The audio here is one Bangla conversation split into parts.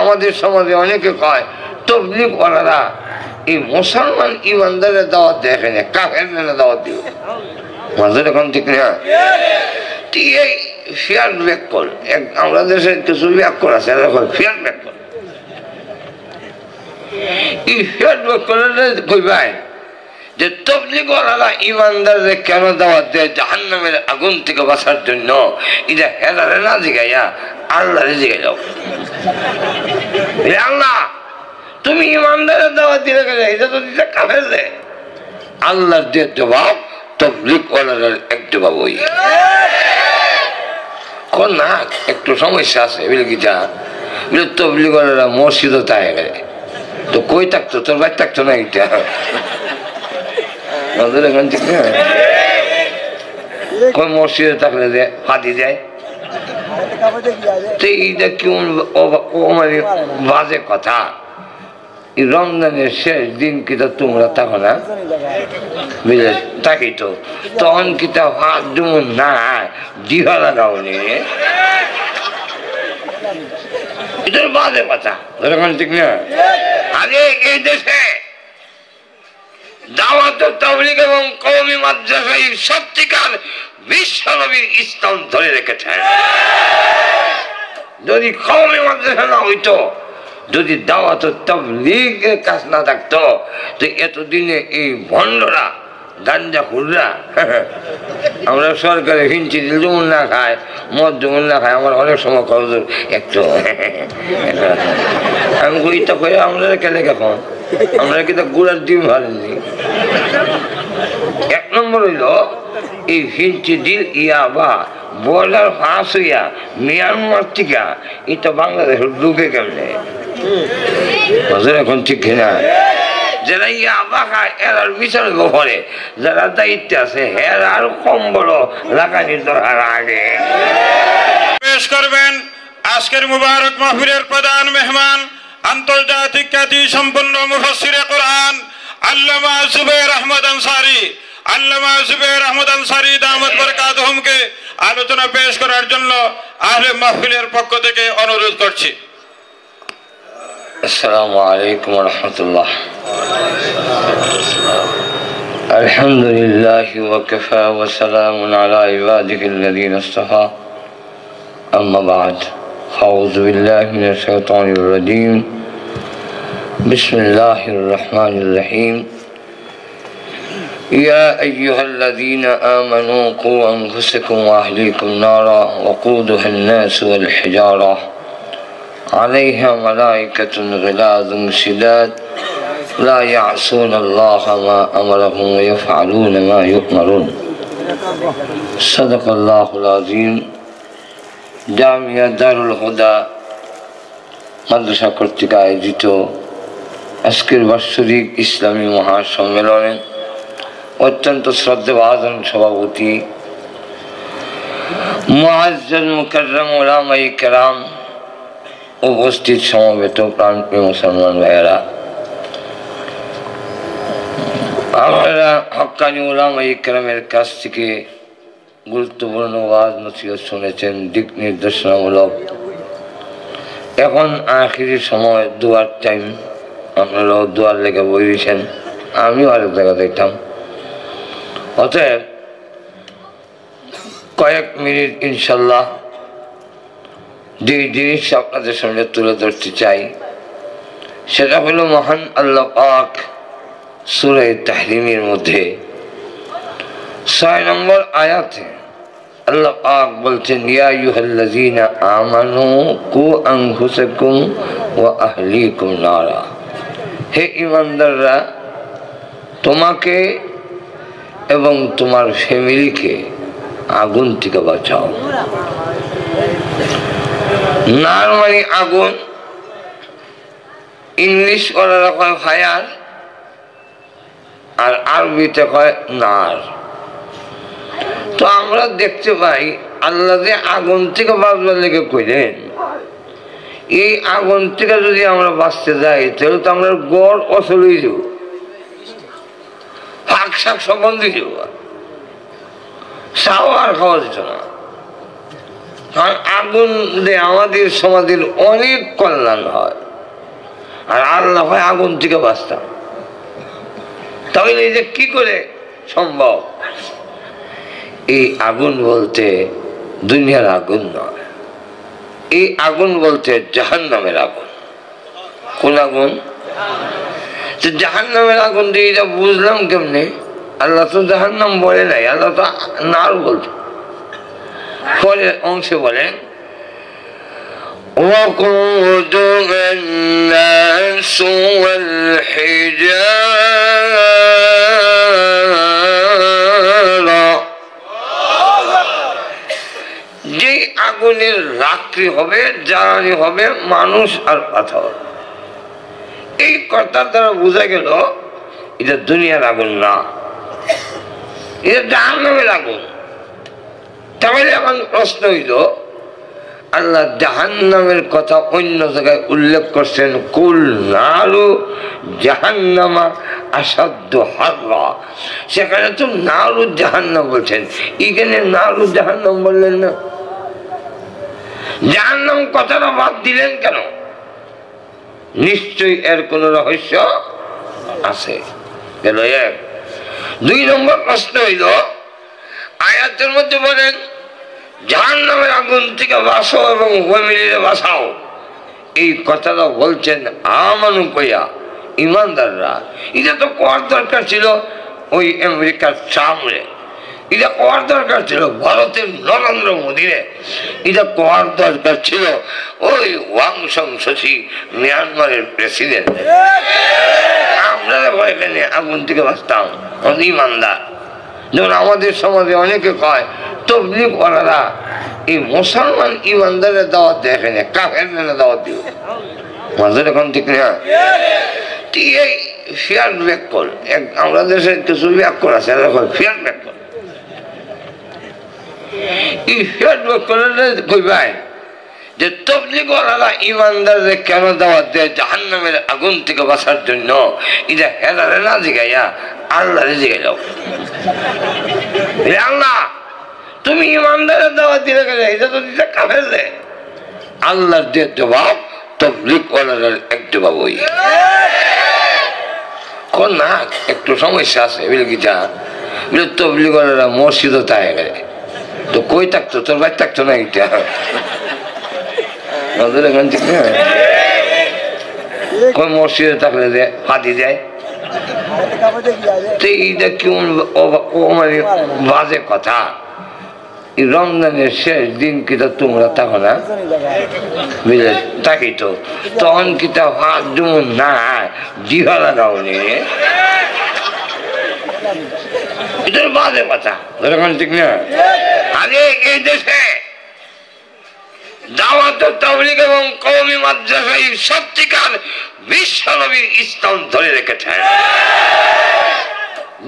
আমাদের সমাজে অনেকে কয় তবলিগ ওয়ালারা এই মুসলমান ইমানদারের দাওয়াত দেয় না, কাফেরদের দাওয়াত দিব। মাঝের এখন ঠিক না? এই ফিয়ার ব্যাকল, আমরা দেশের কিছু ব্যাকল আছে, ফিয়ার ব্যাকল। এই ফিয়ার ব্যাকলের কইবাই যে তবলিগ ওয়ালারা ইমানদারদের কেন দাওয়াত দেয় জাহান্নামের আগুন থেকে বাঁচার জন্য, এটা হেলারে না জিগাইয়া আল্লাহরে জিগাই যাও। আল্লাহ তুমি ইমানদারের দাওয়াত দিলে গেলে এটা তো দিতে কাফের দেয়। আল্লাহর যে জবাব তবলিগ ওয়ালার এক জবাব ওই না, একটু সমস্যা আছে বুঝলি কি যা বুঝলি। তবলিগ ওয়ালারা মসজিদও তাই গেলে তো কই থাকতো, তোর ভাই থাকতো না এটা এখন ঠিক না? কই মসজিদে থাকলে যে ফাঁদি দেয়, তো এইটা কেমন বাজে কথা। রমজানের শেষ দিন কিতা তোমরা থাকো না বুঝলে, থাকি তো তখন কিতা হাত জুমুন না জিহা লাগাও নি, এটার বাজে কথা ঠিক না? আরে এই দেশে দাওয়াত তাবলীগ এবং কওমি মাদ্রাসা সত্যিকার বিশ্বনবীর ইসলাম ধরে রেখেছে। যদি কওমি মাদ্রাসা না হইতো, যদি দাওয়াত তাবলীগের কাজ না থাকতো, তো এতদিনে এই ভণ্ডরা গাঞ্জা খুলরা আমরা সরকারে হিঞ্চি দিল যেমন না খায়, মদ যেমন না খায়, আমার অনেক সময় খরচ একটু আমি কইটা করে আমরা কেলে কেমন আমরা কিন্তু গুড়ার ডিম ভালেনি। এক নম্বর হইল এই হিঞ্চি দিল ইয়া বা বর্ডার ফাঁস হইয়া মিয়ানমার থেকে এটা বাংলাদেশের ঢুকে কেমনে এখন ঠিক কিনা? যারা ইয়া বা খায় এরার বিচার করে, যারা দায়িত্ব আছে এরার কম বড় লাগানির দরকার আগে পেশ করবেন আজকের মুবারক মাহফিলের প্রধান মেহমান আন্তর্জাতিক খ্যাতি সম্পন্ন মুফাসসিরে কোরআন আল্লামা জুবায়ের আহমদ আনসারী। আল্লামা জুবায়ের আহমদ আনসারী দামাত বরকাতুহুমকে আলোচনা পেশ করার জন্য আহলে মাহফিলের পক্ষ থেকে অনুরোধ করছি। আসসালামু আলাইকুম ওয়া রাহমাতুল্লাহ। আলহামদুলিল্লাহি ওয়া কাফা ওয়া সালামুন আলা ইবাদিহিল্লাযীনা ইসতাফা। আম্মা বা'দ। আউযু বিল্লাহি মিনাশ শাইতানির রাজীম। বিসমিল্লাহির রহমানির রহিম। يا أيها الذين آمنوا قوا أنفسكم وأهليكم نارا وقودها الناس والحجارة عليها ملائكة غلاظ شداد لا يعصون الله ما أمرهم ويفعلون ما يؤمرون صدق الله العظيم। জামিয়া দারুল হুদা মাদ্রাসা কর্তৃক আয়োজিত আজকের বাৎসরিক ইসলামী মহাসম্মেলনে অত্যন্ত শ্রদ্ধাভাজন সভাপতি মুআজ্জাল মুকাররম উলামায়ে কেরাম, উপস্থিত সমবেত প্রাণপ্রিয় মুসলমান ভাইয়েরা, আপনারা হক্কানি উলামায়ে কেরামের কাছ থেকে গুরুত্বপূর্ণ ওয়াজ নসিহত শুনেছেন, দিক নির্দেশনামূলক। এখন আখিরি সময় দোয়ার টাইম, আপনারাও দোয়ার লেগে বই দিয়েছেন, আমিও আরেক জায়গা দেখতাম। অতএব কয়েক মিনিট ইনশাল্লাহ যে জিনিস আপনাদের সামনে তুলে ধরতে চাই সেটা হলো মহান আল্লাহ পাক সূরা তাহরিমের মধ্যে 6 নম্বর আয়াতে আল্লাহ পাক বলছেন, ইয়া আইয়ুহাল্লাযীনা আমানু কু আনফুসাকুম ওয়া আহলিকুম নারা। হে ঈমানদাররা, তোমাকে এবং তোমার ফ্যামিলিকে আগুন থেকে বাঁচাও। নার মানে আগুন, ইংলিশ ওরা কয় ফায়ার আর আরবিতে কয় নার। তো আমরা দেখতে পাই আল্লাহ যে আগুন থেকে বাঁচবার লেগে কইলেন, এই আগুন থেকে যদি আমরা বাঁচতে যাই তাহলে তো আমরা গড় অচল হয়ে যাব, শাক শাক সব বন্ধ হয়ে যাব, চাও আর খাওয়া যেত না। কারণ আগুন দিয়ে আমাদের সমাজের অনেক কল্যাণ হয়, আর আল্লাহ হয় আগুন থেকে বাঁচতাম। তাহলে এই যে কি করে সম্ভব? এই আগুন বলতে দুনিয়ার আগুন নয়, এই আগুন বলতে জাহান্নামের আগুন। কোন আগুন? জাহান্নামের আগুন দিয়ে এটা বুঝলাম কেমনে? আল্লাহ তো জাহান্নাম বলে নাই, আল্লাহ তো নার বলছে। পরের অংশে বলেন وقود الناس والحجارة, যে আগুনের রাত্রি হবে, জ্বালানি হবে মানুষ আর পাথর। এই কথার দ্বারা বোঝা গেল এটা দুনিয়ার আগুন না, এটা জাহান্নামের আগুন। তাহলে এখন প্রশ্ন হইল, আল্লাহ জাহান্নামের কথা অন্য জায়গায় উল্লেখ করছেন, কুল নারু জাহান্নামা আসাধ্য হাররা, সেখানে তো নারু জাহান্নাম বলছেন, এখানে নারু জাহান্নাম বললেন না। জাহান্নাম কথাটা বাদ দিলেন কেন? নিশ্চয়ই এর কোন রহস্য আছে। গেল এক। 2 নম্বর প্রশ্ন হইল, আয়াতের মধ্যে বলেন জাহান্নামের আগুন থেকে বাঁচো এবং ফ্যামিলিরে বাঁচাও, এই কথাটা বলছেন আমানু কইয়া ইমানদাররা। এটা তো কোয়ার দরকার ছিল ওই আমেরিকার ট্রাম্পে, এটা কোয়ার দরকার ছিল ভারতের নরেন্দ্র মোদীরে, এটা কোয়ার দরকার ছিল ওই ওয়াং সং সুচি মিয়ানমারের প্রেসিডেন্ট। আমরা এখানে আগুন থেকে বাঁচতাম ইমানদার। যেমন আমাদের সমাজে অনেকে কয় তবলিগ ওয়ালারা এই মুসলমান ইমানদারের দাওয়াত দেয়, এখানে কাফের দাওয়াত দিব মাঝের এখন ঠিক না। এই ফিয়ার ব্যাকল, আমরা দেশের কিছু ব্যাকল আছে ফিয়ার ব্যাকল। এই ফিয়ার ব্যাকলের কইবাই যে তবলিগ ওয়ালারা ইমানদারদের কেন দাওয়াত দেয় জাহান্নামের আগুন থেকে বাঁচার জন্য, এটা হেলারে না জিগাইয়া আল্লাহরে জিগাইলাও। আল্লাহ তুমি ইমানদারের দাওয়াত দিলে গেলে, এটা তো দিতে কাফের দেয়। আল্লাহর যে জবাব তবলিগ ওয়ালার এক জবাব ওই না, একটু সমস্যা আছে বুঝলি কি যা বুঝলি। তবলিগ ওয়ালারা মসজিদও তাই গেলে তো কই থাকতো, তোর ভাই থাকতো না। এটা কই মসজিদে থাকলে যে ফাঁদি দেয়, তো এইটা কেমন মানে বাজে কথা। রমজানের শেষ দিন কিতা তোমরা থাকো না বুঝলে, থাকি তো তখন কিতা হাত যেমন না জিহা লাগাও নি, এটা বাজে কথা ঠিক না। আরে এই দেশে দাওয়াত তাবলীগ এবং কওমি মাদ্রাসায় সত্যিকার বিশ্বনবীর ইসলাম ধরে রেখেছেন।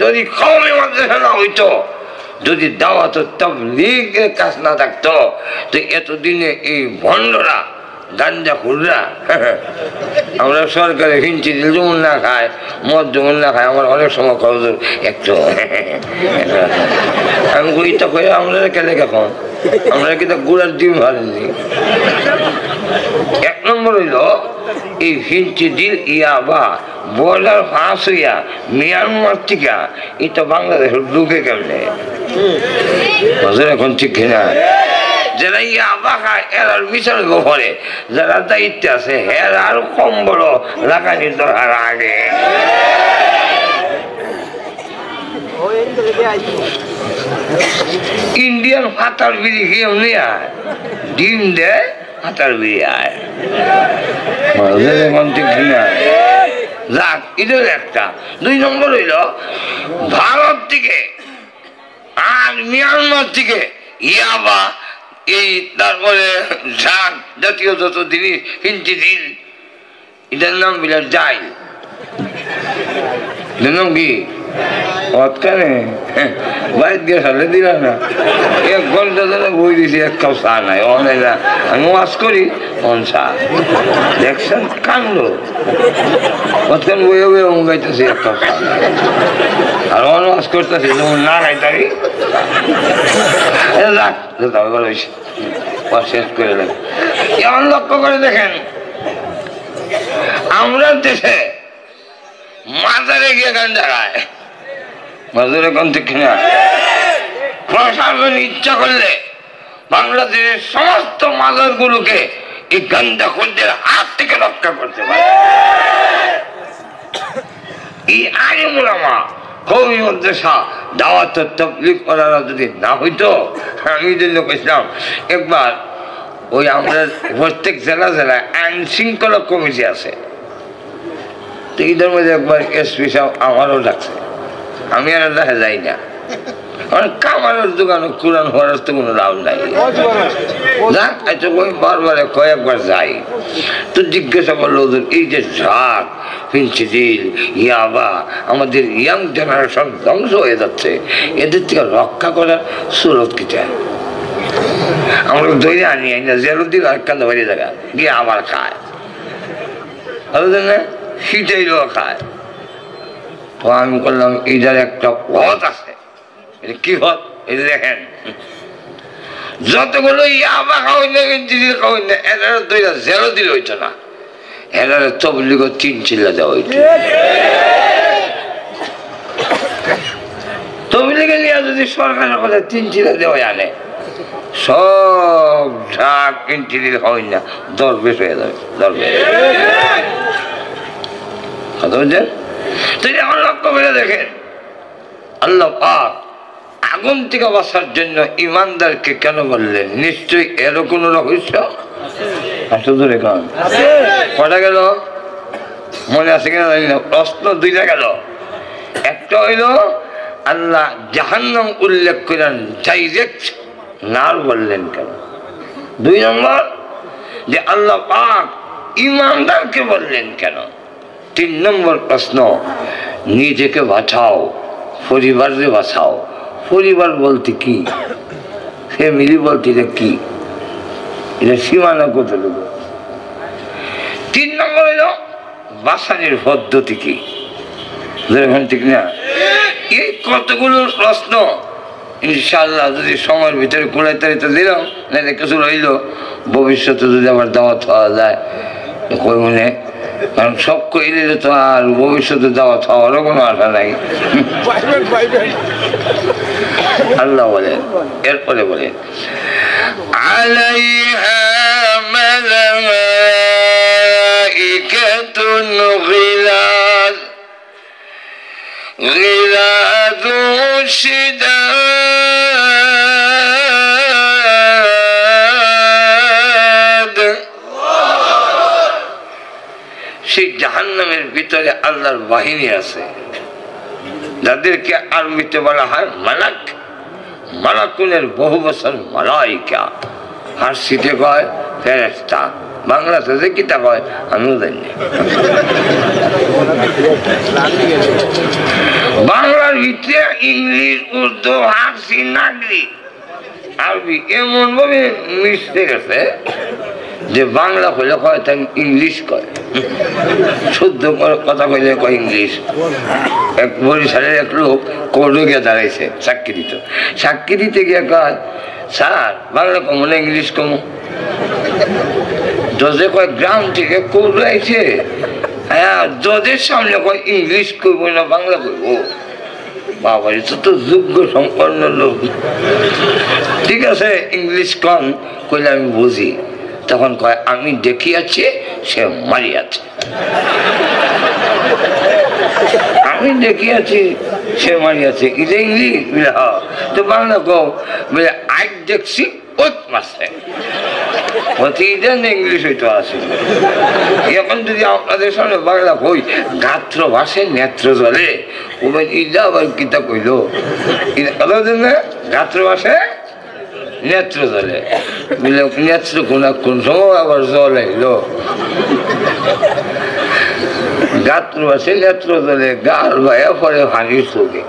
যদি কওমি মাদ্রাসা না হইতো, যদি দাওয়াত তাবলীগের কাজ না থাকতো, তো এতদিনে এই ভণ্ডরা গাঞ্জা খুররা আমরা সরকারে হিঞ্চি দিল যেমন না খায়, মদ যেমন না খায়, আমার অনেক সময় খরচ একটু আমি গইটা করে আমরা কেলে এখন আমরা কিন্তু গুড়ার ডিম হারেনি। 1 নম্বর হইল এই হিঞ্চি দিল ইয়াবা বর্ডার ফাঁস হইয়া মিয়ানমার থেকে এটা বাংলাদেশের ঢুকে কেমনে এখন ঠিক কিনা। যারা ইয়াবা খায় এরার বিচার করে, যারা দায়িত্বে আছে এর আর কম বড় লাগানির দরকার আগে। ইন্ডিয়ান হাতার বিড়ি কেউ নিয়ে আয়, ডিম দেয় হাতার বিড়ি আয় এখন ঠিক কিনা। যাক এটা একটা। 2 নম্বর হইল ভারত থেকে আর মিয়ানমার থেকে ইয়াবা এই তারপরে ঝাঁক জাতীয় যত জিনিস হিন্দি দিন, এটার নাম বিলার যাই নাম কি অতকানে বাইর দিয়ে সালে দিল না। 1 ঘন্টা ধরে বই দিছি, 1 কাপ চা নাই অনেক না। আমি ওয়াজ করি অন চা দেখছেন কান্দ অতকান বইয়ে বইয়ে গাইতেছি 1 কাপ চা, আর অন ওয়াজ করতেছি যেমন না গাইতারি। যাক ভালো হয়েছে। শেষ করে দেন। এমন লক্ষ্য করে দেখেন, আমরা দেশে মাজারে গিয়ে গান জাগায়, মাজারে গান ঠিক কিনা? প্রশাসন ইচ্ছা করলে বাংলাদেশের সমস্ত মাজার গুলোকে এই গান্দা খোরদের হাত থেকে রক্ষা করতে পারে। এই আলিম উলামা কওমি মাদ্রাসা দাওয়াত তাবলীগ করার যদি না হইতো, আমি জন্য কইছিলাম একবার ওই আমরা প্রত্যেক জেলা জেলায় আইন শৃঙ্খলা কমিটি আছে, তো ঈদের মধ্যে একবার এসপি সাহেব আমারও ডাকছে, আমি আর দেখা যাই না, কারণ কামারের দোকানে কোরআন হওয়ার তো কোনো লাভ নাই। বারবার কয়েকবার যাই, তো জিজ্ঞাসা করলো এই যে ড্রাগ, ফেন্সিডিল, ইয়াবা আমাদের ইয়াং জেনারেশন ধ্বংস হয়ে যাচ্ছে, এদের থেকে রক্ষা করার সুরত কি চায়? আমরা ধরে আনি না, জেলো দিন কান্দা বাড়ি জায়গা গিয়ে আবার খায়, না শীতেইলেও খায়। তো আমি করলাম এইটার একটা পথ আছে। কি পথ? এই দেখেন, যতগুলো ইয়াবা খাওয়াই না, ফেন্সিডিল খাওয়াই না, এরা দুইটা জেলো দিলে হইতো না, এরা তবলিগ 3 চিল্লা দেওয়া হইতো। তবলিগে নিয়ে যদি সরকারের কথা 3 চিল্লা দেওয়া আনে, সব ঢাক ফেন্সিডিল খাওয়াই না, দরবেশ হয়ে যাবে, দরবেশ। কথা বুঝছেন? তো এখন লক্ষ্য করে দেখেন, আল্লাহ পাক আগুন থেকে বাঁচার জন্য ইমানদারকে কেন বললেন? নিশ্চয়ই এরও কোন রহস্য কটা গেল, মনে আছে কিনা জানি না। প্রশ্ন 2টা গেল। একটা হইল আল্লাহ জাহান্নাম উল্লেখ করেন, ডাইরেক্ট নার বললেন কেন? 2 নম্বর যে আল্লাহ পাক ইমানদারকে বললেন কেন? 3 নম্বর প্রশ্ন, নিজেকে বাঁচাও, পরিবারকে বাঁচাও। পরিবার বলতে কি? ফ্যামিলি বলতে এটা কি? এটা সীমানা কতটুকু? 3 নম্বর হইল বাঁচানোর পদ্ধতি কি? ঠিক না? এই কতগুলো প্রশ্ন ইনশাআল্লাহ যদি সময়ের ভিতরে কোলায় তারিতে দিলাম, নাহলে কিছু রইল ভবিষ্যতে যদি আবার দাওয়াত হওয়া যায় কই মনে, কারণ সব কইলে তো আর ভবিষ্যতে দাওয়াত হওয়ারও কোনো আশা নাই। আল্লাহ বলেন, এরপরে বলেন আলাইহা মালাইকাতুন গিলাদ গিলাদুন শিদাদ। সেই জাহান্নামের ভিতরে আল্লাহর বাহিনী আছে, যাদেরকে আরবিতে বলা হয় মালাক। মালাকুনের বহু বছর মালাইকা, ফার্সিতে কয় ফেরেশতা, বাংলাতে কিতা কয় আমিও জানি। বাংলার ভিতরে ইংলিশ, উর্দু, ফার্সি, নাগরিক, আরবি এমন ভাবে মিশতে গেছে যে বাংলা কইলে কয় তাই ইংলিশ কয়, শুদ্ধ কথা কইলে কয় ইংলিশ। এক বরিশালের এক লোক কোর্টে গিয়ে দাঁড়াইছে সাক্ষী দিত, সাক্ষী দিতে গিয়ে কয় স্যার বাংলা কমো না ইংলিশ কমো? জজে কয় গ্রাম থেকে কোর্টে আইছে, হ্যাঁ জজের সামনে কয় ইংলিশ কইব না বাংলা কইব? বাবা এটা তো যোগ্য সম্পন্ন লোক। ঠিক আছে ইংলিশ কম কইলে আমি বুঝি। তখন কয় আমি দেখিয়াছি সে মারিয়াছে, আমি দেখিয়াছি সে মারিয়াছে, এটা ইংলিশ বলে। তো বাংলা কো বলে আজ দেখছি ওই মাসে ইংলিশ হইতো আছে। এখন যদি আপনাদের সামনে বাংলা কই গাত্র ভাসে নেত্র জলে, ইটা আবার কিতা কইল? গাত্র ভাসে নেত্র জলে, নেত্র কোন সময় আবার জল আইলো। গাত্র ভাসে নেত্র জলে, গাল ভাইয়া পরে হানির চোখে।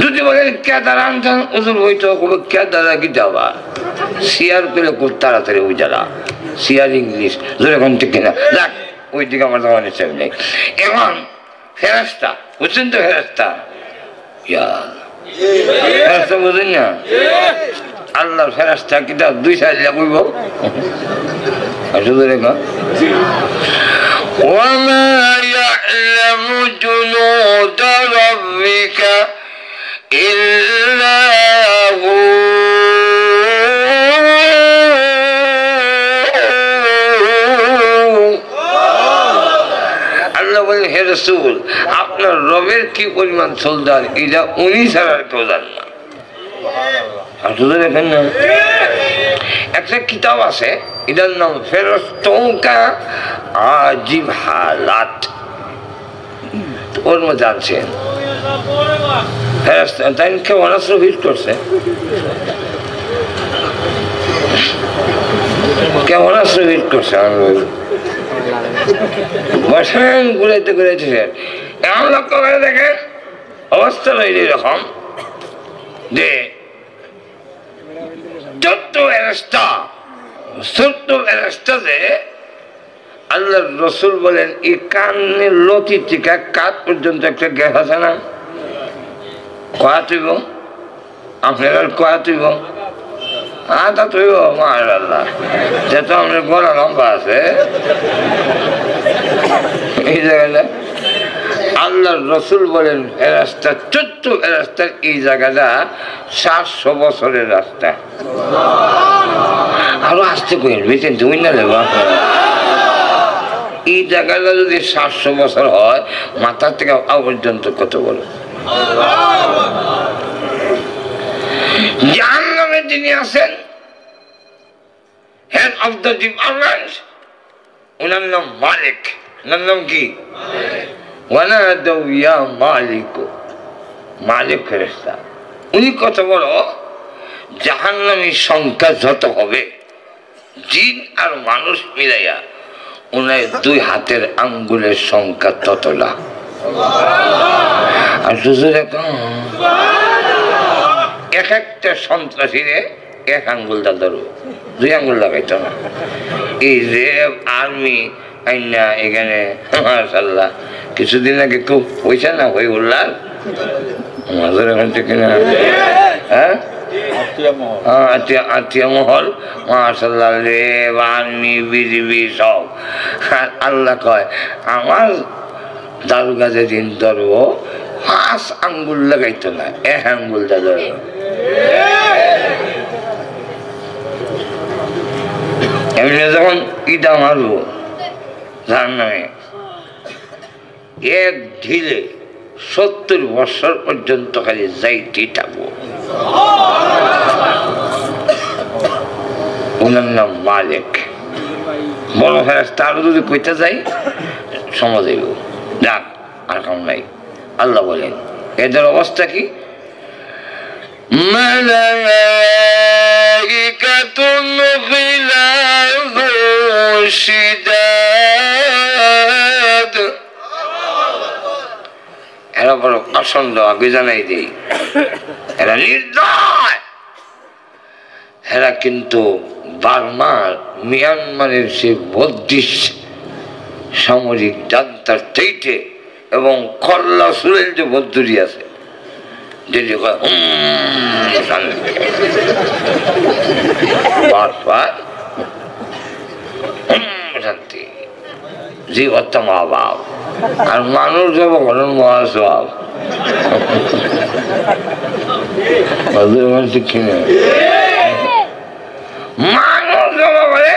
যদি বলেন কেদার আনছেন ওজন হইতো, কেদারা কি যাবা শিয়ার পেলে খুব তাড়াতাড়ি ওই যারা শিয়ার ইংলিশ যেরকম ঠিক কিনা। যাক ওই দিকে আমার তোমার হিসেবে নেই। এখন ফেরাস্তা বুঝছেন তো, ফেরাস্তা ফেরাস্তা বুঝেন না? আল্লাহর ফেরেশতা কিটা দুই সাইডে কইব শুধু রেখা وما يعلم جنود ربك إلا هو আল্লাহ বলেন হে রাসূল আপনার রবের কি পরিমাণ সোলদার এটা উনি ছাড়া কেউ জানে না শুধু দেখেন না একটা কিতাব আছে এটার নাম ফেরেশতা আজিব হালাত ওর মধ্যে আছেন ফেরেশতা তাই কেউ অনার্স ভিট করছে কেউ অনার্স ভিট করছে বসান ঘুরাইতে ঘুরাইতে এমন লক্ষ্য করে দেখেন অবস্থা রইল এরকম যে 14 ফেরেশতাতে আল্লাহর রাসূল বলেন এই কানের লতি থেকে কাত পর্যন্ত একটা গ্যাপ আছে না কয়া তুইব আপনার কয়া তুইব আদা তুইব মাশাআল্লাহ যেহেতু আপনার গলা লম্বা আছে এই জায়গাটা আল্লাহর রাসূল বলেন এই রাস্তা 14 ফেরেশতার এই জায়গাটা 700 বছরের রাস্তা আরো আসতে কইল বেতন তুমি না লেবা এই জায়গাটা যদি 700 বছর হয় মাথা থেকে পর্যন্ত কত বড় জাহান্নামে যিনি আছেন হেড অফ দ্য ডিপার্টমেন্ট ওনার নাম মালিক ওনার নাম কি ওয়ানাদাউ ইয়া মালিক মালিক ফেরেশতা উনি কত বড় জাহান্নামীর সংখ্যা যত হবে জিন আর মানুষ মিলাইয়া ওনার 2 হাতের আঙ্গুলের সংখ্যা ততটা আর এক একটা সন্ত্রাসীরে 1 আঙ্গুলটা ধরো 2 আঙ্গুল লাগাইতো না এই যে আর্মি আইনা এখানে মাশাআল্লাহ কিছুদিন আগে খুব পয়সা না হয়ে উল্লার আমাদের এখন থেকে না হ্যাঁ আত্মীয় মহল মাশাআল্লাহ রে আর্মি বিজিবি সব আল্লাহ কয় আমার দারুগা যেদিন ধরবো 5 আঙ্গুল লাগাইতো না 1 আঙ্গুলটা ধরো এমনি যখন ইটা মারবো জাহান্নামে এক ঢিলে 70 বছর পর্যন্ত খালি যাইতে থাকবো ওনার নাম মালিক বড় ফেরেশতা আরো যদি কইতে যাই সময় দেব যাক আর কাম নাই আল্লাহ বলেন এদের অবস্থা কি মালাইকাতুন গিলাযুন শিদাদ এরা বড় আসন্ন আগে জানাই দেই এরা নির্দয় এরা কিন্তু বার্মার মিয়ানমারের সে 32 সামরিক জান্তার চাইতে এবং খল্লা সুরের যে বদ্ধুরি আছে যেটি শান্তি জীবত্তা মা বাপ আর মানুষ যাব ঘটন মহাসব মানুষ জমা করে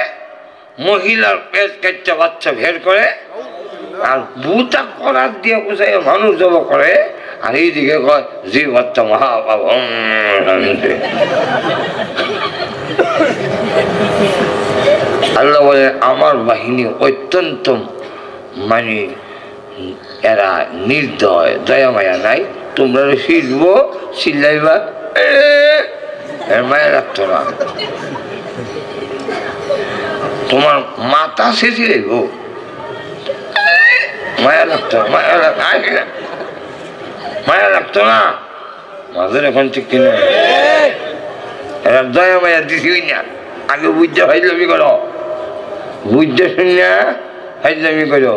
মহিলার পেট কাটতে বাচ্চা বের করে আর বুতা করার দিয়ে বুঝাই মানুষ জমা করে আর এইদিকে কয় জীবত্তা মহাবাব আল্লাহ বলে আমার বাহিনী অত্যন্ত মানে এরা নির্দয় দয়া মায়া নাই তোমরা শিখবো চিল্লাইবা মায়া রাখতো না তোমার মাথা শেষে যাইব মায়া লাগতো মায়া লাগতো না মাঝের এখন ঠিক কিনা এরা দয়া মায়া দিছি না আগে বুঝতে ফাইজলামি করো বুঝতে শুনে ফাইজলামি করো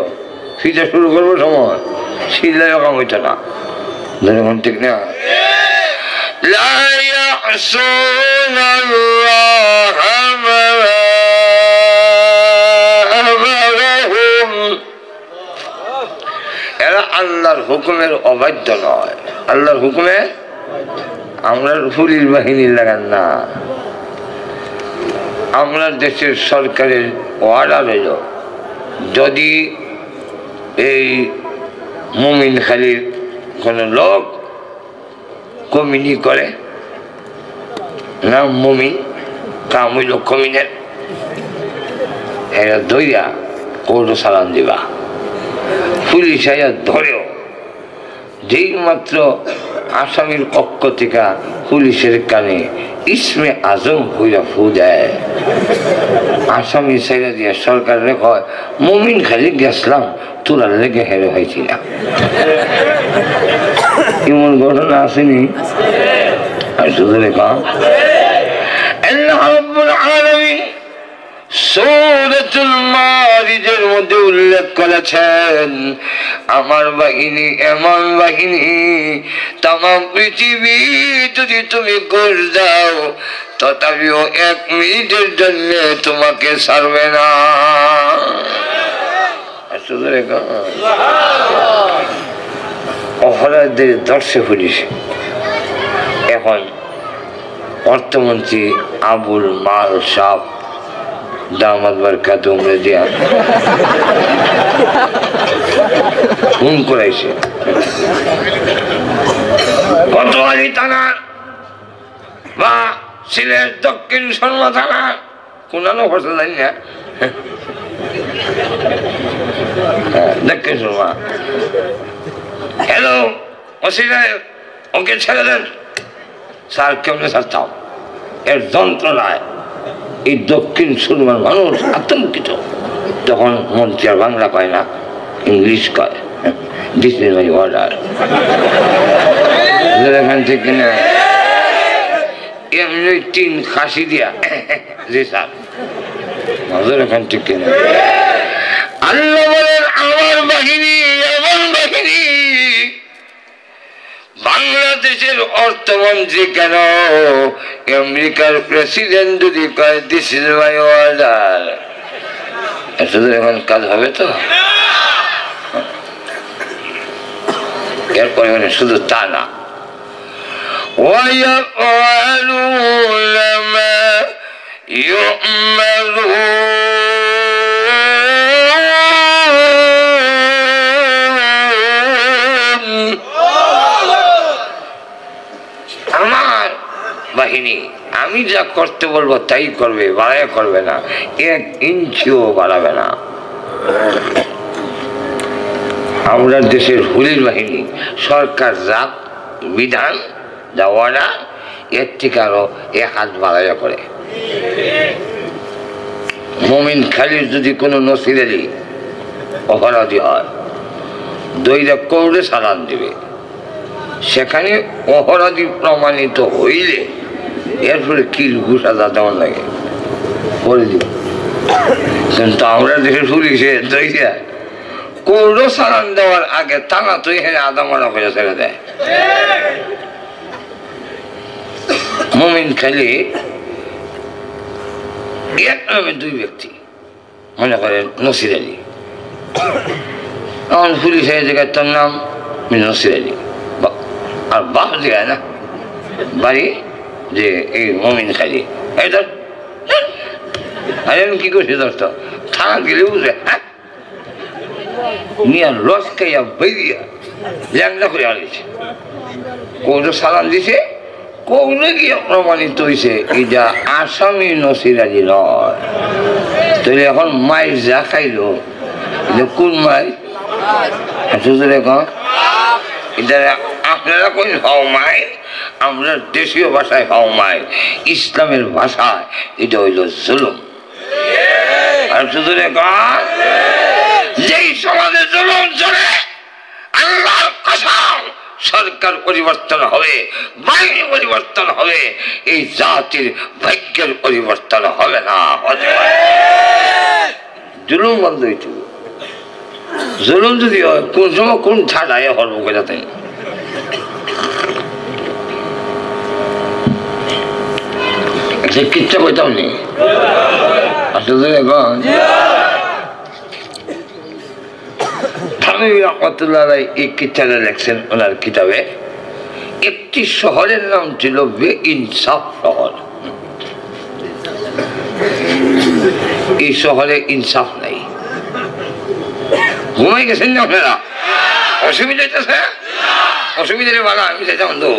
সিটা শুরু করবো সময় সিলাই কাম হইতো না এখন ঠিক না لا يعصون الله ما أمرهم এরা আল্লাহর হুকুমের অবাধ্য নয় আল্লাহর হুকুমে আমরা পুলিশ বাহিনী লাগান না আমরা দেশের সরকারের অর্ডার হইল যদি এই মুমিনখালীর কোন লোক কমিনি করে না মুমিন কাম হইল কমিনের এরা দইয়া কোর্টে চালান দিবা পুলিশ আয়া ধরেও যেই মাত্র আসামির পক্ষ থেকে পুলিশের কানে ইসমে আজম হইয়া ফু দেয় আসামি ছেড়ে দিয়ে সরকার রেখে মুমিন খালি গেছিলাম তোরা লেগে হেরে হয়েছি না এমন ঘটনা আসেনি আর শুধু রেখা আল্লাহ রাব্বুল আলামিন সূরাতুল মারিজের মধ্যে উল্লেখ করেছেন আমার বাহিনী এমন বাহিনী তামাম পৃথিবী যদি তুমি ঘুর দাও তথাপিও 1 মিনিটের জন্য তোমাকে ছাড়বে না অপরাধীদের ধর্ষে পুলিশ এখন অর্থমন্ত্রী আবুল মাল সাহ দামাত বরকাত উমরে দিয়া ফোন করাইছে কোতোয়ালি থানা বা সিলেট দক্ষিণ শর্মা থানা কোনানো ভাষা জানি না দক্ষিণ শর্মা হ্যালো ওসিরা ওকে ছেড়ে দেন স্যার কেমনে ছাড়তাম এর যন্ত্রণায় এই দক্ষিণ সুরমার মানুষ আতঙ্কিত তখন মন্ত্রী আর বাংলা কয় না ইংলিশ কয় দিস ইজ মাই অর্ডার এখান থেকে না এমনি 3 খাসি দিয়া জি স্যার নজর এখান থেকে না আল্লাহ বলেন আমার বাহিনী এমন বাহিনী বাংলাদেশের অর্থমন্ত্রী কেন আমেরিকার প্রেসিডেন্ট যদি কয় দিস ইজ মাই অর্ডার শুধু এখন কাজ হবে তো এরপরে মানে শুধু তা না وَيَفْعَلُونَ مَا يُؤْمَرُونَ আমার বাহিনী আমি যা করতে বলবো তাই করবে বাড়ায় করবে না 1 ইঞ্চিও বাড়াবে না আমরা দেশের পুলিশ বাহিনী সরকার যা বিধান যা অর্ডার এর থেকে আরো 1 হাত বাড়াইয়া করে মুমিন খালির যদি কোনো নসিরালি অপরাধী হয় দইরা কোর্টে চালান দিবে সেখানে অপরাধী প্রমাণিত হইলে এরপরে কি ঘুষাদা দেওয়ার লাগে করে দিব কিন্তু আমরা দেশের পুলিশে দইরা কোর্টে চালান দেওয়ার আগে টানা তো এখানে আদা মারা হয়ে ছেড়ে দেয় মুমিন খালি 1 নামে 2 ব্যক্তি মনে করেন নসির আলী আমার পুলিশের জায়গায় তার নাম নসির আলী আর বাপ জায়গায় না বাড়ি যে এই মুমিন খালি এই ধর আরে আমি কি করছি দোস্ত থানা গেলে বুঝে হ্যাঁ নিয়ে লস খাইয়া বেরিয়া ল্যাংলা করে আনিছে কোর্টে সালাম দিছে কোর্টে গিয়ে প্রমাণিত হয়েছে এটা আসামি নসির আলী নয় তাহলে এখন মায়ের যা খাইলো কোন মাই এটা আপনারা কই হাও মাই আমরা দেশীয় ভাষায় হাও মাই ইসলামের ভাষায় এটা হইল জুলুম আর শুধু যেই সমাজে জুলুম চলে আল্লাহর কসম সরকার পরিবর্তন হবে বাহিনী পরিবর্তন হবে এই জাতির ভাগ্যের পরিবর্তন হবে না জুলুম বন্ধ হইতে জুলুম যদি হয় কোন সময় কোন ছাড়াই হরব যাতে সে কিচ্ছা কইতাম নি আসলে এখন থানভী রহমাতুল্লাহ আলাইহি এই কিচ্ছাটা লেখছেন ওনার কিতাবে। একটি শহরের নাম ছিল বেইনসাফ শহর। এই শহরে ইনসাফ নাই। ঘুমাই গেছেন না আপনারা? অসুবিধা হইতেছে? অসুবিধা বালা আমি চাইতাম তো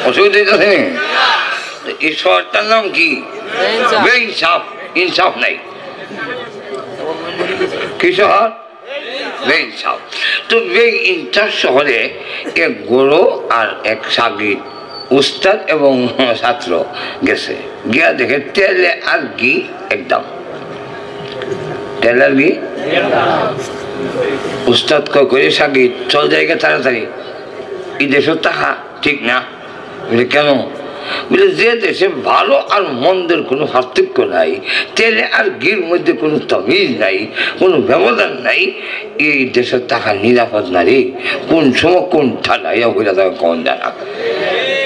অসুবিধা হইতেছে। এই শহরটার নাম কি? বেইনসাফ। ইনসাফ নাই। কি শহর? বেইনসাফ। তো বেইনসাফ শহরে এক গুরু আর এক সাগির, উস্তাদ এবং ছাত্র গেছে। গিয়া দেখে তেলে আর ঘি একদম। তেল আর ঘি। উস্তাদ করে সাগির চল জায়গা তাড়াতাড়ি, এই দেশের টাকা ঠিক না। বলে কেন? বলে যে দেশে ভালো আর মন্দের কোনো পার্থক্য নাই, তেলে আর ঘির মধ্যে কোনো তমিজ নাই, কোনো ব্যবধান নাই, এই দেশের টাকা নিরাপদ না রে। কোন সময় কোন ঠান্ডা ইয়া হইলে তাকে কম জানা।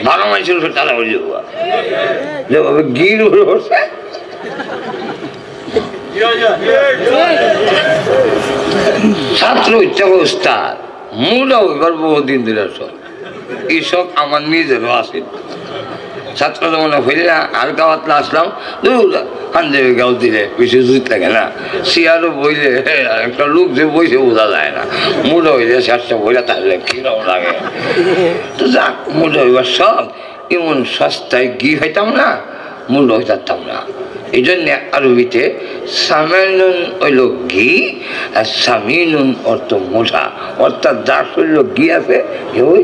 ভালো মানুষের উপর টাকা হয়ে যাবো যেভাবে ঘির উপরে বসে। ছাত্র ইচ্ছা উস্তাদ মুলা হইবার বহুদিন ধরে সব এইসব আমার নিজেরও আছে। ছাত্র মনে হইলে আর গাওয়াতলা আসলাম হান্দেবে গাও দিলে বেশি জুত লাগে না। শিয়ারও বইলে একটা লোক যে বইছে বোঝা যায় না। মুলা হইলে শেষটা বইলে তাহলে কিরম লাগে। তো যাক মুলা হইবার সব এমন সস্তায় ঘি হইতাম না, মূল্য হইতাম না। এই জন্যে আরবিতে সামেনুন হইল ঘি আর সামিনুন অর্থ মোটা, অর্থাৎ যার শরীর ঘি আছে ওই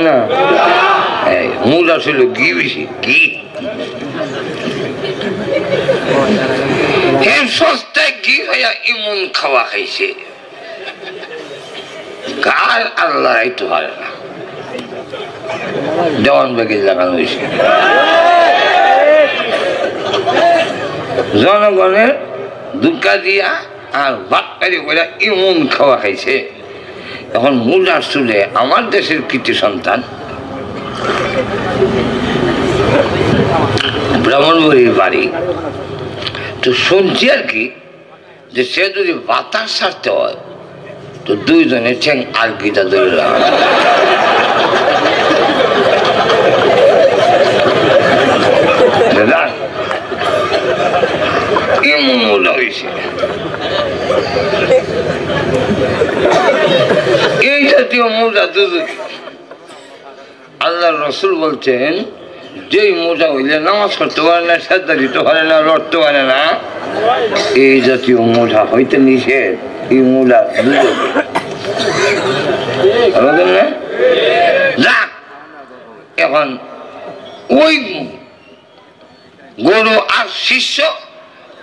না মূলা ছিল ঘি বেশি। ঘি সস্তায় ঘি হইয়া এমন খাওয়া খাইছে কার আল্লাহ রাইতে পারে না। দেওয়ান বাগির লাগানো হয়েছে। জনগণের দুকা দিয়া আর বাটকারি করে এমন খাওয়া খাইছে। এখন মুলার চুলে আমার দেশের কৃতি সন্তান ব্রাহ্মণবাড়ির বাড়ি। তো শুনছি আর কি যে সে যদি বাতাস ছাড়তে হয় তো দুইজনে ঠ্যাং আর গিটা ধরে লাগা। এমন মূল্য হয়েছে। এই জাতীয় মোজা দুধ আল্লাহ রসুল বলছেন যেই মোজা হইলে নামাজ করতে পারে না, সাজদা দিতে পারে না, লড়তে পারে না, এই জাতীয় মোজা হইতে নিষেধ। এই মোজা যাক এখন ওই গরু আর শিষ্য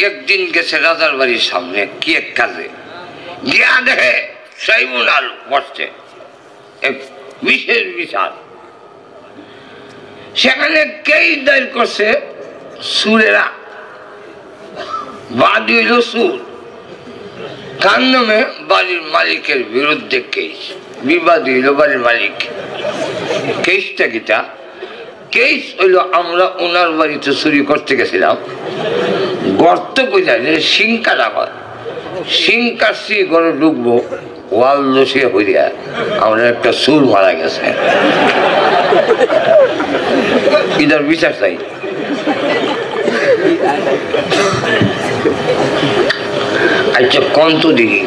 একদিন গেছে রাজার বাড়ির সামনে কি এক কাজে, গিয়া দেখে ট্রাইব্যুনাল বসছে, এক বিশেষ বিচার। সেখানে কেই দায়ের করছে সুরেরা, বাদী হইল সুর, কার নামে বাড়ির মালিকের বিরুদ্ধে কেস, বিবাদী হইল বাড়ির মালিক। কেসটা কিটা? কেস হইল আমরা ওনার বাড়িতে চুরি করতে গেছিলাম, গর্ত বোঝা যে সিং কাটা হয়, সিং কাটছি ঘরে ঢুকবো, ওয়াল দোষিয়া হইয়া আমরা একটা সুর মারা গেছে, ইদার বিচার চাই। আচ্ছা কন্ত দিকে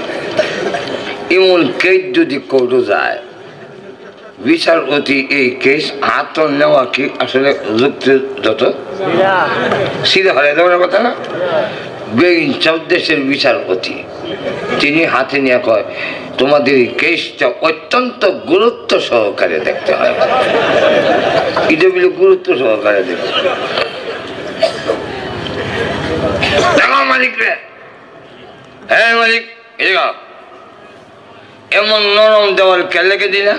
এমন কেস যদি কোর্টে যায়, বিচারপতি এই কেস হাত নেওয়া কি আসলে যুক্তিযুক্ত? সিধা হলে দেওয়ার কথা না। বেইনসাফ দেশের বিচারপতি তিনি হাতে নিয়ে কয় তোমাদের এই কেসটা অত্যন্ত গুরুত্ব সহকারে দেখতে হয়। এটা বলে গুরুত্ব সহকারে দেখতে মালিক রে, হ্যাঁ মালিক এমন নরম দেওয়াল কেলেকে দিলা?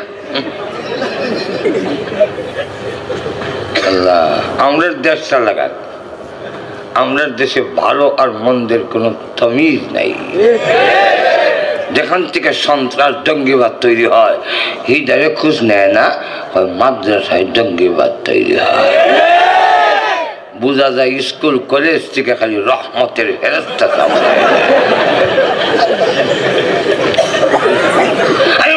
আল্লাহ আমাদের দেশটা লাগাক, আমাদের দেশে ভালো আর মন্দের কোনো তমিজ নাই। যেখান থেকে সন্ত্রাস জঙ্গিবাদ তৈরি হয় হিদারে খোঁজ নেয় না, মাদ্রাসায় জঙ্গিবাদ তৈরি হয়। বোঝা যায় স্কুল কলেজ থেকে খালি রহমতের ফেরেশতা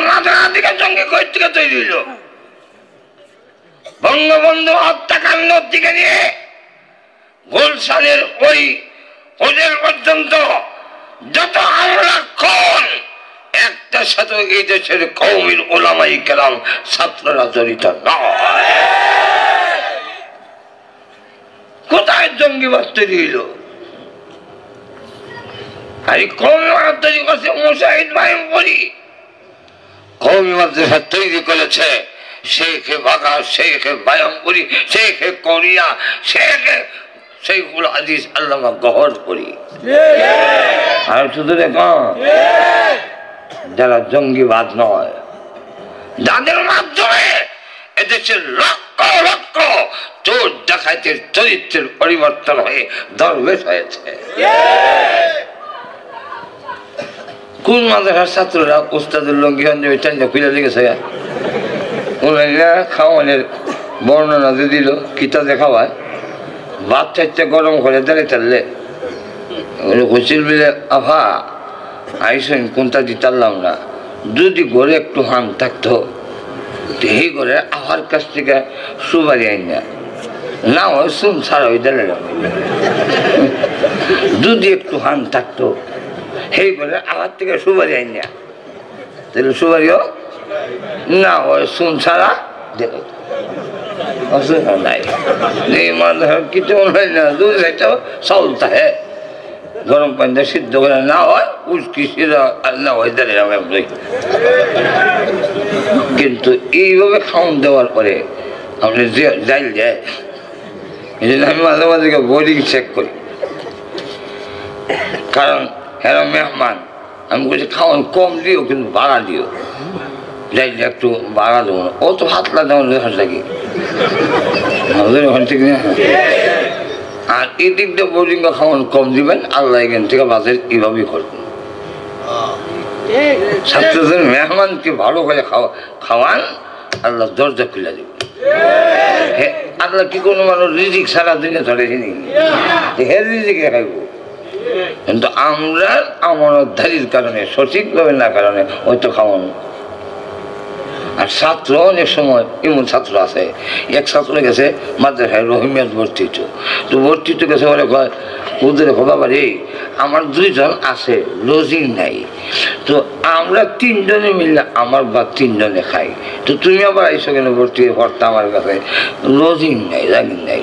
মাদ্রাসা থেকে জঙ্গি কই থেকে তৈরি হইল? বঙ্গবন্ধু হত্যাকাণ্ড থেকে নিয়ে গুলশানের ওই হোটেল পর্যন্ত যত হামলা খুন, একটা সাথে এই দেশের কওমির উলামায়ে কেরাম ছাত্ররা জড়িত নয়। কোথায় জঙ্গিবাদ তৈরি হইল? আর কওমিবাদ তৈরি করছে মুজাহিদ ভাইম্পরি, কওমি মাদ্রাসা তৈরি করেছে শেখে বাগা, শেখে বায়ামপুরি, শেখে কোরিয়া, শেখুল হাদিস আল্লামা গহরপুরি। আর শুধু দেখো যারা জঙ্গিবাদ নয়, যাদের মাধ্যমে এদেশের লক্ষ লক্ষ চোর ডাকাতের চরিত্রের পরিবর্তন হয়ে দরবেশ হয়েছে। কোন মাদ্রাসার ছাত্ররা উস্তাদের লঙ্গি খুলে লেগেছে, খাওয়ানের বর্ণনা দিয়ে দিল কিতা দেখাওয়ায়, ভাত চাইতে গরম করে দাঁড়িয়ে চাললে কইছিল বলে আভা আইসেন কোনটা দিতারলাম না, যদি ঘরে একটু হান থাকতো এই ঘরে আভার কাছ থেকে সুবারি আইন না হয় শুন ছাড়া ওই দাঁড়িয়ে, যদি একটু হান থাকতো সেই ঘরে আভার থেকে সুবারি আইন না, তাহলে সুবারিও না হয় শুন ছাড়া দিল অসুবিধা নাই। কিছু হয় না, দুধ খাইতে চাউল থাকে গরম পানিতে সিদ্ধ করে না হয় উস্কি সিরা না হয় দাঁড়িয়ে। কিন্তু এইভাবে খাওয়ান দেওয়ার পরে আপনি যাইল যায়, এই জন্য আমি মাঝে মাঝে বোর্ডিং চেক করি, কারণ হ্যাঁ মেহমান আমি বলছি খাওয়ান কম দিও কিন্তু বাড়া দিও, যাইলে একটু বাড়া দেবো না, ও তো হাতলা দেওয়ার লেখা থাকি ওখান থেকে। আর এই দিক দিয়ে বোর্ডিং খাওয়ান কম দিবেন, আল্লাহ এখান থেকে বাজের এইভাবেই করবেন। ছাত্রদের মেহমানকে ভালো করে খাওয়ান, আল্লাহ দরজা খুলে দেবেন। আল্লাহ কি কোনো মানুষ রিজিক সারা দিনে ধরেছিনি, হের রিজিকে খাইব, কিন্তু আমরা আমানতদারির কারণে সঠিকভাবে না কারণে হয়তো খাওয়ানো। আর ছাত্র অনেক সময় এমন ছাত্র আছে, এক ছাত্র গেছে মাদ্রাসায় রহিমিয়াত ভর্তি হইতো, তো ভর্তি তো গেছে বলে কয় ওদের বাবা রে আমার দুইজন আছে লজিং নাই, তো আমরা তিনজনে মিললে আমার বা তিনজনে খাই, তো তুমি আবার আইসো কেন ভর্তি হয়ে ভর্তা আমার কাছে, লজিং নাই রাগিন নাই।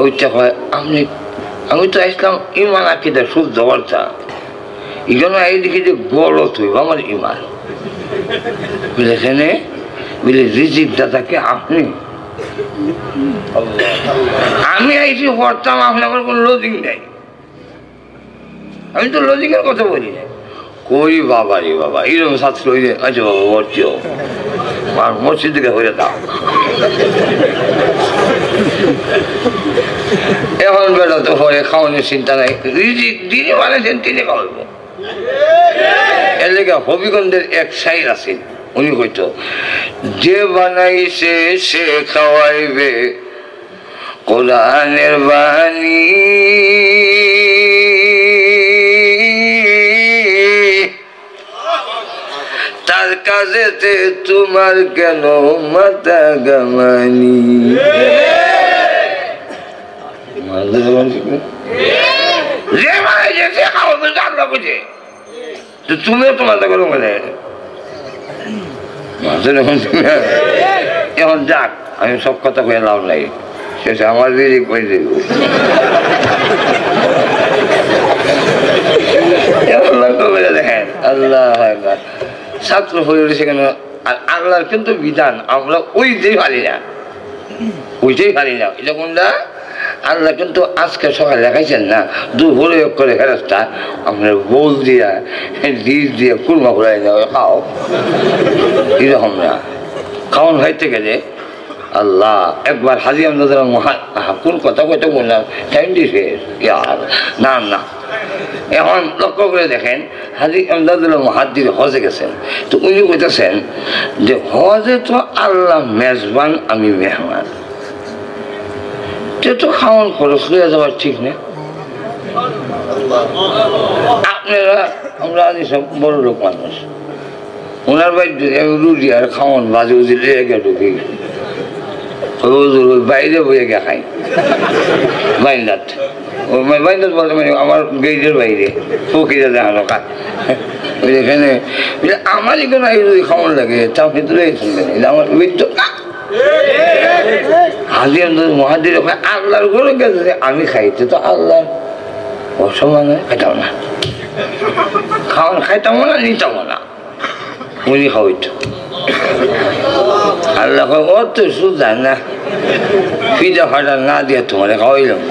ওইটা কয় আমি তো আসলাম ইমান আকিদা শুদ্ধ বলতা, এখানে এই দেখি যে গলত হইব আমার ইমান বুঝেছেন, বলে রিজিক দাদাকে আপনি আমি আইসি পড়তাম, আপনার কোনো লজিং নেই, আমি তো লজিকের কথা বলি না। কই বাবা রে বাবা এইরকম ছাত্র হইলে আচ্ছা বাবা ভর্তি হোক আর মসজিদ থেকে হয়ে দাও। এখন বেলা তো হয় খাওয়ানোর চিন্তা নাই, রিজিক যিনি বানাইছেন তিনি খাওয়াবো। এর লেগে হবিগঞ্জের এক শাইর আছেন, উনি কইতো যে বানাইছে সে খাওয়াইবে কোরআনের বাণী, তার কাজেতে তোমার কেন মাথা গামানি। যে বানাইছে সে খাওয়াবে আল্লাহ বুঝে, তো তুমিও তো মাথা করো মানে এখন যাক আমি সব কথা কয়ে লাভ নাই, শেষে আমার রিজিক করে দেব। দেখেন আল্লাহ ছাত্র হয়ে উঠেছে কেন, আর আল্লাহর কিন্তু বিধান আমরা ওইটাই পারি না, ওইটাই পারি না। এটা কোনটা আল্লাহ কিন্তু আজকে সকালে দেখাইছেন না, দুপুরে করে ফেরস্তা আপনার বোল দিয়া লিজ দিয়ে কুরমা ঘুরাই যাও খাও, এরকম না। খাওয়ান হইতে গেলে আল্লাহ একবার হাজি আমাদের কোন কথা কইতে বললাম টাইম দিছে না না। এখন লক্ষ্য করে দেখেন হাজি আমদাদুল্লাহ মুহাদ্দির হজে গেছেন, তো উনি কইতেছেন যে হজে তো আল্লাহ মেজবান, আমি মেহমান, তো খাওয়ান খরচ লইয়া যাওয়ার ঠিক না। আপনারা আমরা সব বড় লোক মানুষ, ওনার বাড়ি রুটি আর খাওয়ান বাজে উজি লিয়ে গে ঢুকি বাইরে বইয়ে গে খাই বাইন্দাত। বাইন্দাত বলতে মানে আমার গেইটের বাইরে ফকিরা দেখানো খায় এখানে। আমারই কোনো যদি খাওয়ান লাগে তাও কিন্তু আমার মৃত্যু হাজি মহাদির আল্লাহর ঘরে গেছে, আমি খাইতে তো আল্লাহর অসমান খাইতাম না, খাওয়ান খাইতাম না, নিতাম না, উনি খাওয়াইতো। আল্লাহ ও তো সুদা না, ফিজা ফাটা না দিয়ে তোমার খাওয়াইলাম।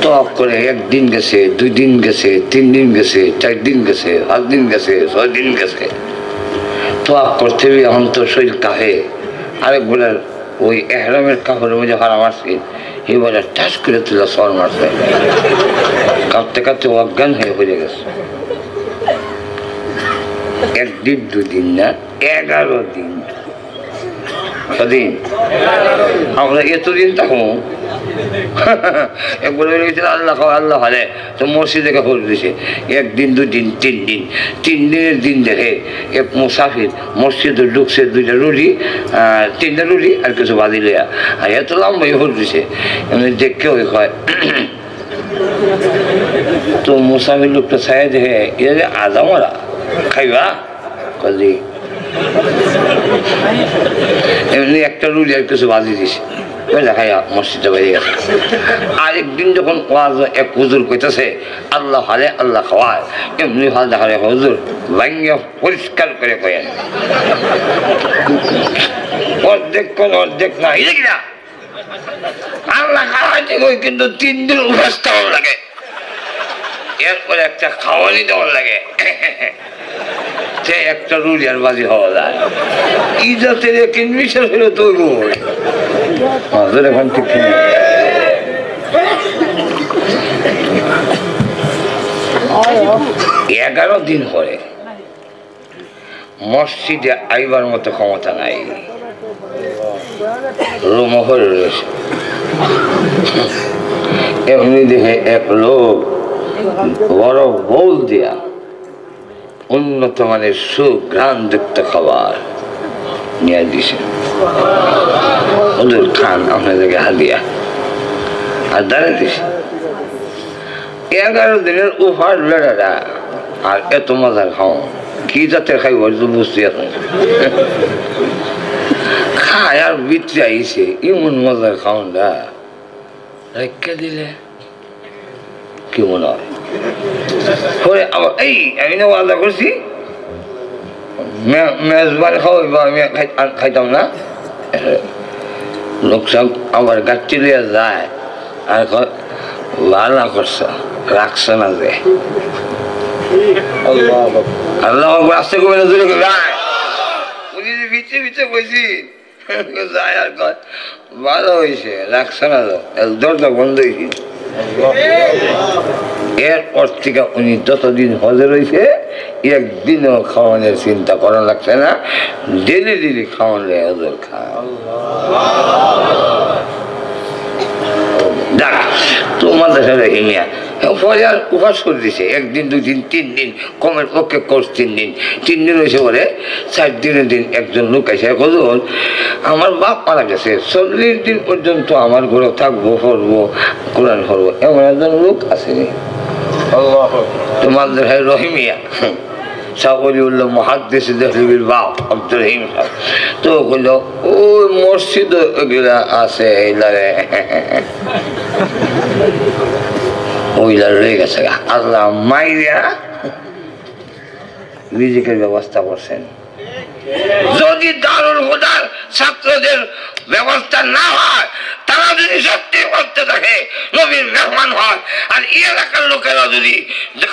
টক করে 1 দিন গেছে, 2 দিন গেছে, 3 দিন গেছে, 4 দিন গেছে, 5 দিন গেছে, 6 দিন গেছে, তো করতে এখন তো শরীর কাহে। আরেকবার ওই এহরামের কাপড়ের মধ্যে হারা মারছি, এবার টাচ করে তুলে সর মারছে, কাঁপতে কাঁপতে অজ্ঞান হয়ে পড়ে গেছে। 1 দিন 2 দিন না, 11 দিন দিন আমরা এতদিন থাকবো। একবার আল্লাহ খাওয়া আল্লাহ হারে তো মসজিদে কাপড় দিয়েছে 1 দিন 2 দিন 3 দিন, 3 দিনের দিন দেখে এক মুসাফির মসজিদে ঢুকছে 2টা রুটি 3টা রুটি আর কিছু বাদি লইয়া, আর এত লম্বা হল দিছে এমনি দেখে ওই হয়। তো মুসাফির লোকটা ছায় দেখে এটা যে আদা মরা খাইবা কাজে এমনি একটা রুটি আর কিছু বাজি দিছে, দেখাইয়া মসজিদে বেরিয়ে গেছে। আরেকদিন যখন ওয়াজ এক হুজুর কইতেছে আল্লাহ হালে আল্লাহ খাওয়ায়, এমনি ভাল দেখা হুজুর ভাঙ্গিয়া পরিষ্কার করে কয়েন অর্ধেক কোন অর্ধেক না, এই কিনা আল্লাহ খাওয়াইতে কই, কিন্তু 3 দিন উপাস দেওয়ার লাগে, এরপরে একটা খাওয়ানি দেওয়ার লাগে, সে একটা রুটি আর বাজি হওয়া যায়। ইজাতের কিনবিশন হলো তো এখন ঠিক 11 দিন পরে মসজিদে আইবার মতো ক্ষমতা নাই, রোমহরে রয়েছে। এমনি দেখে এক লোক বড় বউল দিয়া উন্নত মানের সুঘ্রাণযুক্ত খাবার নিয়ে দিছে, ওদের খান আপনাদেরকে হাদিয়া, আর দাঁড়িয়ে দিছে। 11 দিনের উপার বেড়াটা আর এত মজার খাও, কি জাতের খাইব বুঝতে এখন খায় আর ভিতরে আইছে এমন মজার খাওয়ানটা রেখে দিলে কি মনে হয়। পরে আবার এই আমি না ওয়াদা করছি মেজবান খাওয়াইবা, আমি খাইতাম না। লোক সব আবার গাছটি লইয়া যায় আর ভালো করছে, রাখছে না যে আল্লাহ আসতে কমে না জুড়ে উনি যে ভিতরে ভিতরে বলছি যায় আর কয় ভালো হয়েছে, রাখছে না দরজা বন্ধ হয়েছে। এরপর থেকে উনি যতদিন হজে রয়েছে 1 দিনও খাওয়ানোর চিন্তা করা লাগছে না, ডেলি ডেলি খাওয়ালে হজর খায়। দেখ তোমাদের সাথে হিমিয়া পরে আর উপাস করে দিছে 1 দিন 2 দিন 3 দিন, কমের পক্ষে কোর্স 3 দিন। 3 দিন হয়েছে পরে 4 দিনের দিন একজন লোক এসে কজন আমার বাপ মারা গেছে, 40 দিন পর্যন্ত আমার ঘরে থাকবো, পড়বো, কোরআন পড়বো, এমন একজন লোক আসেনি। তোমাদের ভাই রহিমিয়া সাবলিউল্লাহ মুহাদ্দিস দেহলভির বাপ আব্দুর রহিম সাহেব তো কইল ওই মসজিদ এগুলা আছে এইলারে ওইলা রয়ে গেছে। আল্লাহ মাইরা রিজিকের ব্যবস্থা করছেন। যদি দারুল হুদার ছাত্রদের ব্যবস্থা না হয়, তারা যদি সত্যি করতে থাকে নবীর মেহমান হয়, আর এই এলাকার লোকেরা যদি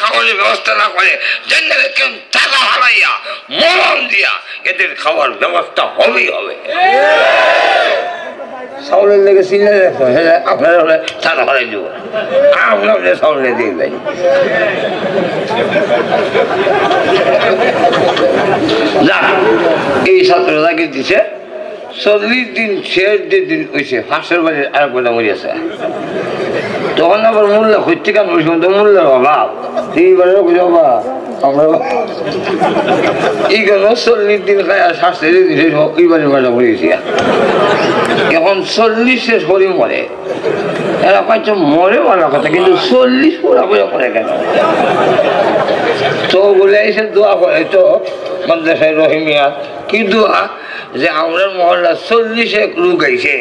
খাবারের ব্যবস্থা না করে কেউ টাকা হারাইয়া মরণ দিয়া এদের খাওয়ার ব্যবস্থা হবেই হবে। চাউলের লেগে চিনে রাখো আপনারা হলে ছাড়া ফলাই দিব আমরা চাউলে দিয়ে যাই যা এই ছাত্রটাকে দিছে 40 দিন শেষ দিন হয়েছে ফাঁসের বাড়ির আর একটা মরিয়াছে তখন আবার মূল্য হচ্ছে কেন মূল্যের অভাব এইবারে বাবা আমরা এই গেল 40 দিন খায় আর শাস্তি এইবারে বাড়া মরিয়েছি এখন 40 শেষ হরি মরে এরা পাইছে মরে বলা কথা কিন্তু 40 পুরা পুরা মরে কেন তো বলে এসে দোয়া করে তো মাদ্রাসায় রহিমিয়া কি দোয়া যে আমরা মহল্লা 40 লোক আইছে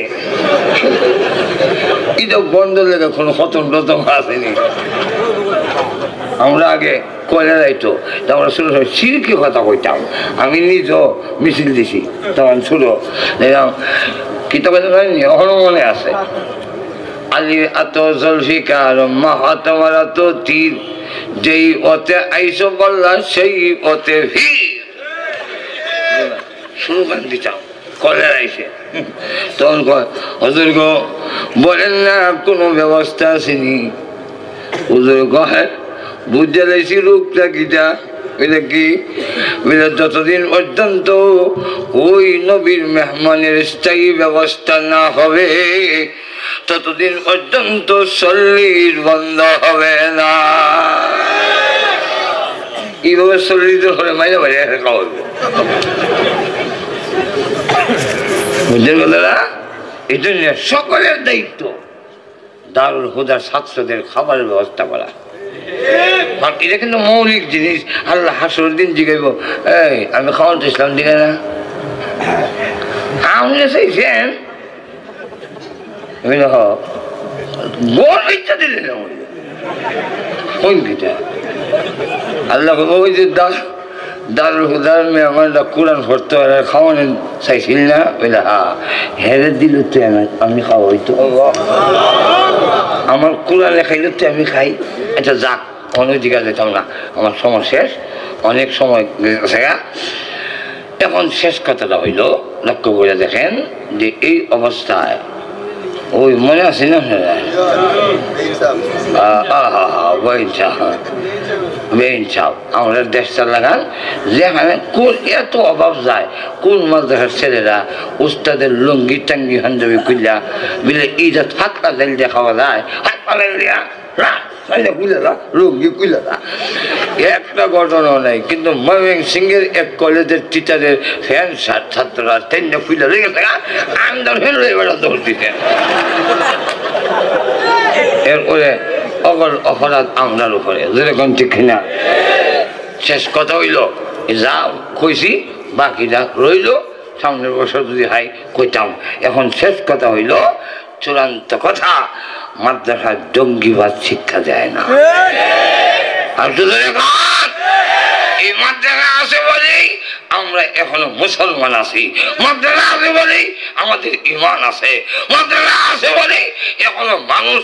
এটা বন্ধ লেগে কোনো খতম টতম আসেনি আমরা আগে কয়লা যাইতো আমরা ছোট ছোট সিরকি কথা কইতাম আমি নিজেও মিছিল দিছি তখন ছোট দেখলাম কিতাব এখনো মনে আছে আলী এত জলফিকার মাহাতমার এত তীর যেই ওতে আইসো বললা সেই ওতে ভিড় স্লোগান দিতাম কলের আইসে তখন হুজুর গো বলেন না কোনো ব্যবস্থা আসেনি হুজুর কহে বুঝতে লাইছি রূপটা কিটা এটা কি যতদিন পর্যন্ত ওই নবীর মেহমানের স্থায়ী ব্যবস্থা না হবে ততদিন পর্যন্ত 40 বন্ধ হবে না এইভাবে 40 হলে মাইনে বাইরে খাওয়া হবে বুঝলেন কথাটা এই জন্য সকলের দায়িত্ব দারুল হুদার ছাত্রদের খাবারের ব্যবস্থা করা এটা কিন্তু মৌলিক জিনিস আল্লাহ হাসর দিন জিগাইব এই আমি খাওয়াতে ইসলাম দিলে না আপনি চাইছেন গড় ইচ্ছা দিলেন কোন কিটা আল্লাহ ওই যে দারুল হুদার মেহমানরা কোরআন পড়তে খাওয়ানো চাইছিল না বলে হেরে দিল তুই আমি খাওয়াই তো আমার কোরআন খাইল তুই আমি খাই এটা যাক অনেক দিকে যেতাম না আমার সময় শেষ অনেক সময় গেছে এখন শেষ কথাটা হইল লক্ষ্য করে দেখেন যে এই অবস্থায় ওই মনে আছে না আমাদের দেশটা লাগান যেখানে কোন এত অভাব যায় কোন মাদ্রাসার ছেলেরা উস্তাদের লুঙ্গি টাঙ্গি হাঞ্জাবি কুইলা বিলে ঈদের হাতটা দেল দিয়ে খাওয়া যায় হাত পালাই দিয়া লুঙ্গি কুইলা একটা ঘটনা নাই কিন্তু ময়মনসিংহ সিংহের এক কলেজের টিচারের ফ্যান ছাত্ররা ট্রেনে কুইলা লেগে থাকা আন্দার ফেলে এবার দৌড় দিতেন এরপরে অগল অপরাধ আমরার উপরে যেরকম ঠিক না শেষ কথা হইল যা কইছি বাকিটা রইল সামনের বছর যদি হয় কইতাম এখন শেষ কথা হইল চূড়ান্ত কথা মাদ্রাসায় জঙ্গিবাদ শিক্ষা দেয় না আর এই মাদ্রাসা আছে বলেই আমরা এখনো মুসলমান আছি মাদ্রাসা আছে বলেই আমাদের ঈমান আছে মাদ্রাসা আছে বলেই এখনো মানুষ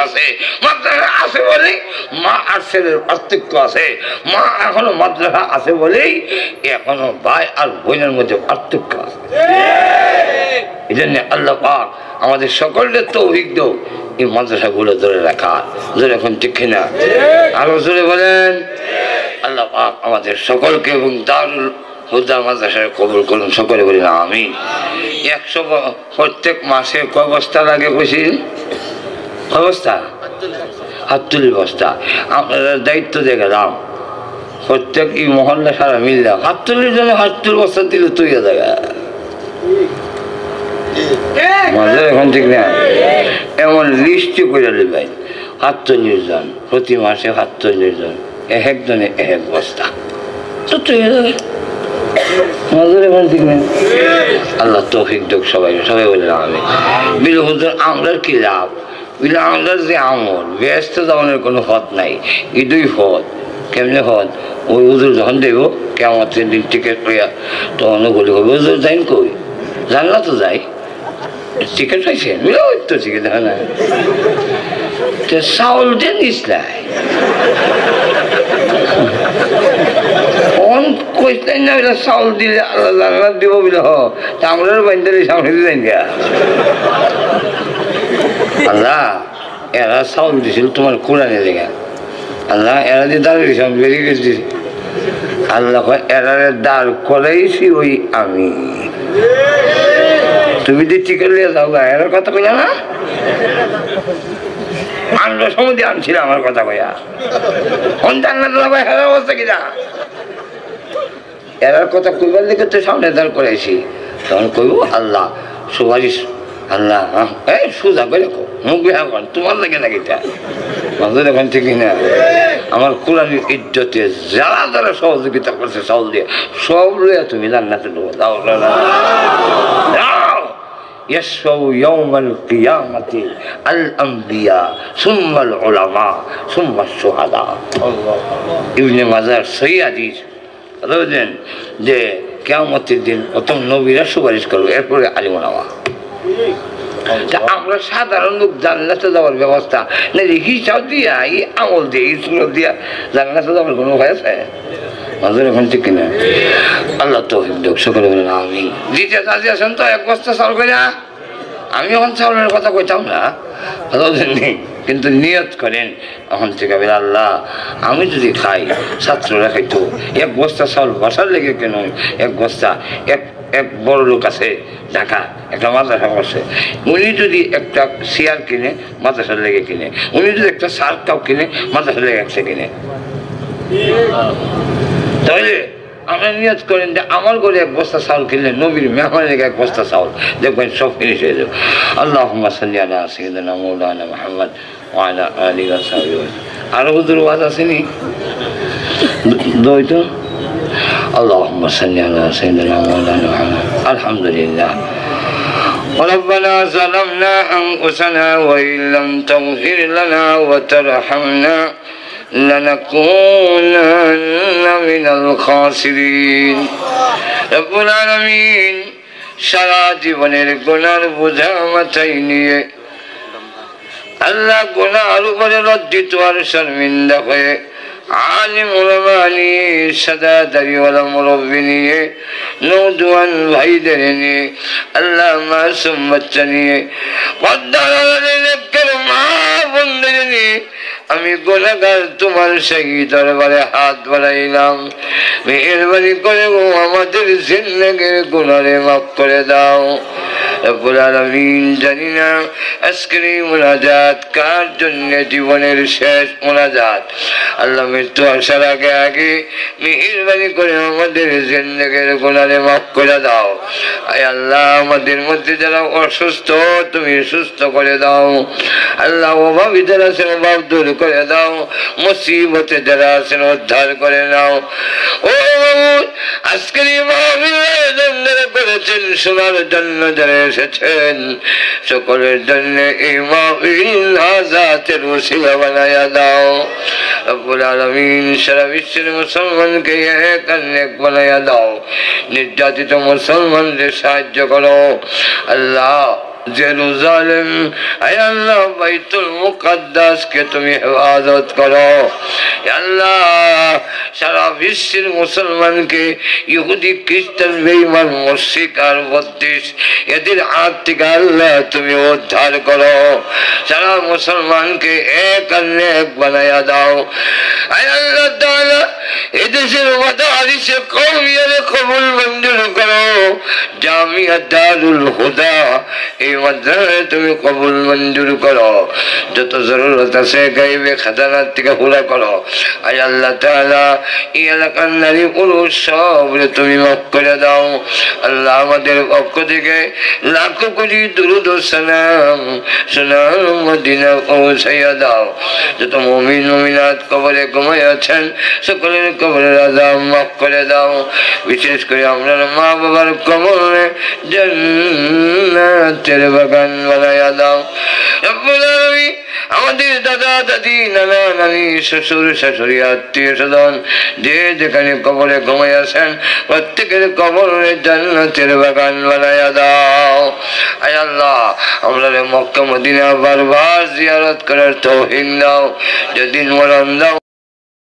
আছে মাদ্রাসা আছে বলেই মা আর ছেলের পার্থক্য আছে মা এখনো মাদ্রাসা আছে বলেই এখনো ভাই আর বোনের মধ্যে পার্থক্য আছে এই জন্য আল্লাহ পাক আমাদের সকলের তৌফিক দাও এই মাদ্রাসাগুলো ধরে রাখা ধরে এখন ঠিক কিনা আরো জোরে বলেন আল্লাহ পাক আমাদের সকলকে এবং দারুল হুদা মাদ্রাসায় কবুল করুন সকলে বলি না আমিন 100 প্রত্যেক মাসে কয় বস্তা লাগে কইছি কয় বস্তা 48 বস্তা আপনারা দায়িত্ব দিয়ে গেলাম প্রত্যেক এই মহল্লা সারা মিললাম 48 জনে 48 বস্তা দিলে তৈরি জায়গা এখন ঠিক না এমন লিস্টই করে নেবেন 48 জন প্রতি মাসে 48 জন একজনে এক বস্তা তো তৈরি যাবে আল্লাহ তৌফিক দেখ সবাই সবাই বলে আমি বিল হুজুর আমরার কি লাভ বিল আমরার যে আমল ব্যস্ত যাওয়ানোর কোনো পথ নাই এই দুই পথ কেমনে পথ ওই হুজুর যখন দেব কেমন দিন টিকিট পেয়া তখন বলি কবি হুজুর যাইন কই জানলা তো যাই টিকিট পাইছেন ওই তো টিকিট হয় না চাউল দিয়ে নিসলাই চাউল দিলে আল্লাহ দিব বলে আমরা বাইন্দারি সামনে দিলেন গা আল্লাহ এরা চাউল দিছিল তোমার কোরআনের লেগে, আল্লাহ এরা যে দাঁড়িয়ে দিয়েছে আমি বেরিয়ে গেছি, আল্লাহ এরারে দাঁড় করাইছি ওই আমি, তুমি যে টিকে লিয়ে যাও গা এর কথা কইয়া না, আনলো সমুদ্রে আনছিল আমার কথা কইয়া হেরার অবস্থা কিনা, এরার কথা কইবার দিকে তো সামনে দাঁড় করাইছি, তখন কইব আল্লাহ সুপারিশ, আল্লাহ এই সোজা করে রাখো মুখ বিহা কর তোমার লাগে নাকি এখন ঠিক না, আমার কোরআনের ইজ্জতে যারা যারা সহযোগিতা করছে চাউল দিয়ে সব লইয়া তুমি জান্নাতে ঢুকো দাও দাও। يشفع يوم القيامة الأنبياء ثم العلماء ثم الشهداء। ইবনে মাজার সহিহ হাদিস বলেন যে কিয়ামতের দিন প্রথম নবীরা সুপারিশ করবে, এরপরে আলিম ওলামা। আমরা সাধারণ লোক জান্নাতে যাওয়ার ব্যবস্থা না হিসাব দিয়া এই আমল দিয়ে এই সুরত দিয়া জান্নাতে যাওয়ার কোনো উপায় আছে? এখন ঠিক কিনা? আল্লাহ তৌফিক দেখ, সকলে বলেন আমিন। দ্বিতীয় চাষি আছেন তো এক বস্তা চাউল করে, আমি এখন চাউলের কথা কইতাম না, কিন্তু নিয়ত করেন এখন থেকে আল্লাহ আমি যদি খাই ছাত্ররা খাইতো, এক বস্তা চাউল বসার লেগে কেন এক বস্তা, এক বড় লোক আছে ঢাকা একটা মাদ্রাসা করছে, উনি যদি একটা চেয়ার কিনে মাদ্রাসার লেগে কিনে, উনি যদি একটা শার্ট কাপ কিনে মাদ্রাসার লেগে একটা কিনে, তাহলে আমরা নিয়ত করেন যে আমার ঘরে এক বস্তা চাউল কিনলে নবীর মেহমানের লেগে এক বস্তা চাউল, দেখবেন সব ফিনিশ হয়ে যাবে। আল্লাহুম্মা সাল্লি আলা সাইয়্যিদিনা মাওলানা মুহাম্মদ ওয়া আলা আলিহি ওয়া সাহবিহি। আরো হুজুর ওয়াজ আসেনি দই তো اللهم صل على سيدنا مولانا محمد. الحمد لله. ربنا ظلمنا أنفسنا وإن لم تغفر لنا وترحمنا لنكونن من الخاسرين. رب العالمين সারা জীবনের গুনার বোঝা মাথায় নিয়ে আল্লাহ গুনার উপরে লজ্জিত আর শর্মিন্দা হয়ে আলিম উলামা নিয়ে সাদাদারি ওয়ালা মুরব্বি নিয়ে নওজোয়ান ভাইদের নিয়ে আল্লাহ মাসুম বাচ্চা নিয়ে পর্দার মা বোনদের নিয়ে আমি গুনাহগার তোমার সেই দরবারে হাত বাড়াইলাম, মেহেরবানি করে আমাদের জিন্দেগির গুনাহে মাফ করে দাও। রব্বুল আলামিন জানি না আজকের এই মুনাজাত কার জন্য জীবনের শেষ মুনাজাত, আল্লাহ মৃত্যু আসার আগে আগে মেহেরবানি করে আমাদের জিন্দেগির গুনাহে মাফ করে দাও। আয় আল্লাহ আমাদের মধ্যে যারা অসুস্থ তুমি সুস্থ করে দাও, আল্লাহ অভাবী যারা আছেন অভাব দূর করে দাও, মুসিবতে যারা আছেন উদ্ধার করে নাও। ও আজকের এই মাহফিল যারা করেছেন শোনার জন্য যারা এসেছেন সকলের জন্য এই মাহফিল নাজাতের ওসিলা বানায়া দাও। রব্বুল আলামিন সারা বিশ্বের মুসলমানকে এক আর নেক বানায়া দাও, নির্যাতিত মুসলমানদের সাহায্য করো আল্লাহ। জেরুজালেম আয় আল্লাহ বাইতুল মুকাদ্দাস কে তুমি হেফাজত করো আল্লাহ। সারা বিশ্বের মুসলমানকে ইহুদি খ্রিস্টান বেঈমান মুশরিক আর বদ্দিশ এদের হাত থেকে আল্লাহ তুমি উদ্ধার করো। সারা মুসলমানকে এক আর নেক বানায়া দাও আয় আল্লাহ তাআলা। এদেশের মাদারিসে কওমিয়ারে কবুল মঞ্জুর করো, জামিয়া দারুল হুদা এই মাদ্রাসায় তুমি কবুল মঞ্জুর করো, যত জরুরত আছে গাইবে খাজানার থেকে পুরা করো আয় আল্লাহ তাআলা। এই এলাকার নারী পুরুষ সবরে তুমি মাফ করে দাও আল্লাহ। আমাদের পক্ষ থেকে লাখো কোটি দুরূদ ও সালাম সোনার মদিনা পৌঁছাইয়া দাও। যত মুমিন মুমিনাত কবরে ঘুমায় আছেন সকলের কবরের আযাব মাফ করে দাও। বিশেষ করে আমরা মা বাবার কবরে জান্নাতের বাগান বানায়া দাও। রব্বুল আলামিন আমাদের দাদা দাদি নানা নানি শ্বশুর শাশুড়ি আত্মীয় স্বজন যে যেখানে কবরে ঘুমায় আছেন প্রত্যেকের কবরে জান্নাতের বাগান বানায়া দাও আয় আল্লাহ। আমরা মক্কা মদিনা বারবার জিয়ারত করার তৌফিক দাও, যেদিন মরণ দাও